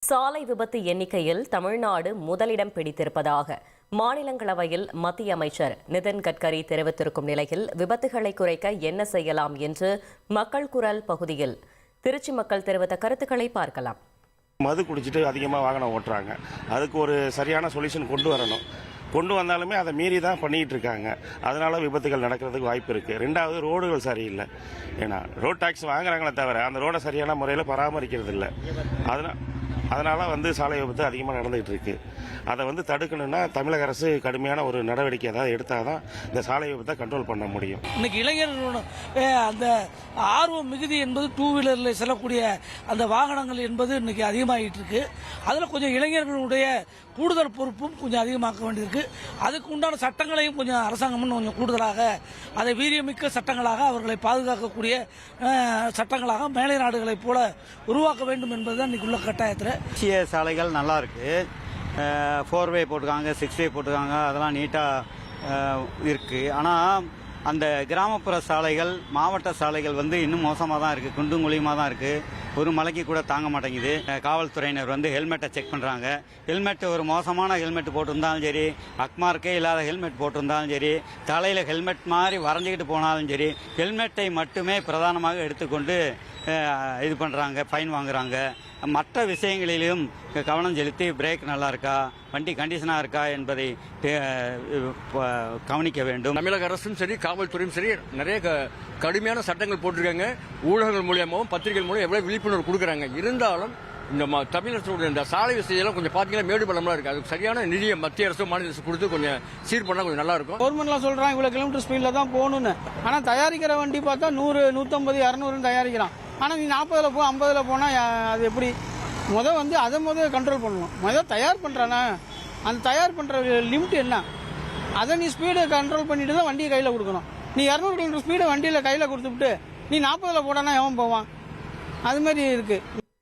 சாலை விபத்து எண்ணிக்கையில் தமிழ்நாடு முதலிடம் பிடித்திருப்பதாக மாநிலங்களவையில் மத்திய அமைச்சர் நிதின் கட்கரி தெரிவித்திருக்கும் நிலையில் விபத்துகளை குறைக்க என்ன செய்யலாம் என்று மக்கள் குரல் பகுதியில் திருச்சி மக்கள் தெரிவித்த கருத்துக்களை பார்க்கலாம். மது குடிச்சிட்டு அதிகமாக வாகனம் ஓட்டுறாங்க. அதுக்கு ஒரு சரியான சொல்யூஷன் கொண்டு வரணும். கொண்டு வந்தாலுமே அதை மீறி தான் பண்ணிட்டு இருக்காங்க. அதனால விபத்துகள் நடக்கிறதுக்கு வாய்ப்பு இருக்கு. ரெண்டாவது, ரோடுகள் சரியில்லை. ஏன்னா ரோட் டாக்ஸ் வாங்குறாங்களே தவிர அந்த ரோடை சரியான முறையில் பராமரிக்கிறது இல்லை. அதனால சாலை விபத்து அதிகமாக நடந்துகிட்டு இருக்கு. அதை தடுக்கணும்னா தமிழக அரசு கடுமையான ஒரு நடவடிக்கை ஏதாவது எடுத்தாதான் இந்த சாலை விபத்தை கண்ட்ரோல் பண்ண முடியும். இன்னைக்கு இளைஞர்களோட அந்த ஆர்வம் மிகுதி என்பது டூ வீலரில் செல்லக்கூடிய அந்த வாகனங்கள் என்பது இன்னைக்கு அதிகமாகிட்டு இருக்கு. அதில் கொஞ்சம் இளைஞர்களுடைய கூடுதல் பொறுப்பும் கொஞ்சம் அதிகமாக்க வேண்டியிருக்கு. அதுக்கு உண்டான சட்டங்களையும் கொஞ்சம் அரசாங்கமும் கொஞ்சம் கூடுதலாக அதை வீரியமிக்க சட்டங்களாக அவர்களை பாதுகாக்கக்கூடிய சட்டங்களாக மேலை நாடுகளைப் போல உருவாக்க வேண்டும் என்பதுதான் இன்னைக்கு உள்ள கட்டாயத்தில். தேசிய சாலைகள் நல்லா இருக்கு. 4 வே போட்டிருக்காங்க, 6 வே போட்டிருக்காங்க, அதெல்லாம் நீட்டாக இருக்கு. ஆனால் அந்த கிராமப்புற சாலைகள், மாவட்ட சாலைகள் இன்னும் மோசமாக தான் இருக்குது, குண்டும் குழியுமாக தான் இருக்குது. ஒரு மலைக்கு கூட தாங்க மாட்டேங்குது. காவல்துறையினர் ஹெல்மெட்டை செக் பண்ணுறாங்க. ஹெல்மெட் ஒரு மோசமான ஹெல்மெட் போட்டிருந்தாலும் சரி, அக்மார்க்கே இல்லாத ஹெல்மெட் போட்டிருந்தாலும் சரி, தலையில் ஹெல்மெட் மாதிரி வரைஞ்சிக்கிட்டு போனாலும் சரி, ஹெல்மெட்டை மட்டுமே பிரதானமாக எடுத்துக்கொண்டு இது பண்ணுறாங்க, ஃபைன் வாங்குறாங்க. மற்ற விஷயங்களிலும் கவனம் செலுத்தி பிரேக் நல்லா இருக்கா, வண்டி கண்டிஷனாக இருக்கா என்பதை கவனிக்க வேண்டும். தமிழக அரசும் சரி, காவல்துறையும் சரி நிறைய கடுமையான சட்டங்கள் போட்டிருக்காங்க. ஊடகங்கள் மூலியமாகவும் பத்திரிகைகள் மூலம் எவ்வளவு விழிப்புணர்வு கொடுக்குறாங்க. இருந்தாலும் இந்த தமிழகத்தோட இந்த சாலை வசதியெல்லாம் கொஞ்சம் பார்த்தீங்கன்னா மேடு பள்ளம்லாம் இருக்கு. அதுக்கு சரியான நிதியை மத்திய அரசு, மாநில அரசு கொடுத்து கொஞ்சம் சீர் பண்ணா கொஞ்சம் நல்லா இருக்கும். கவர்மெண்ட்லாம் சொல்றாங்க இவ்வளவு கிலோமீட்டர் ஸ்பீட்ல தான் போகணும்னு. ஆனா தயாரிக்கிற வண்டி பார்த்தா 100, 150, 200 தயாரிக்கிறான். ஆனா நீ 40ல 50ல போனா அது எப்படி? அதை கண்ட்ரோல் பண்ணணும். தயார் பண்றானா, அந்த தயார் பண்ற லிமிட் என்ன, அதை நீ ஸ்பீடை கண்ட்ரோல் பண்ணிட்டு தான் வண்டியை கையில கொடுக்கணும். நீ 200 கிலோமீட்டர் ஸ்பீடை வண்டியில கையில கொடுத்துட்டு நீ 40ல போடானா எவன் போவான்? அது மாதிரி இருக்கு.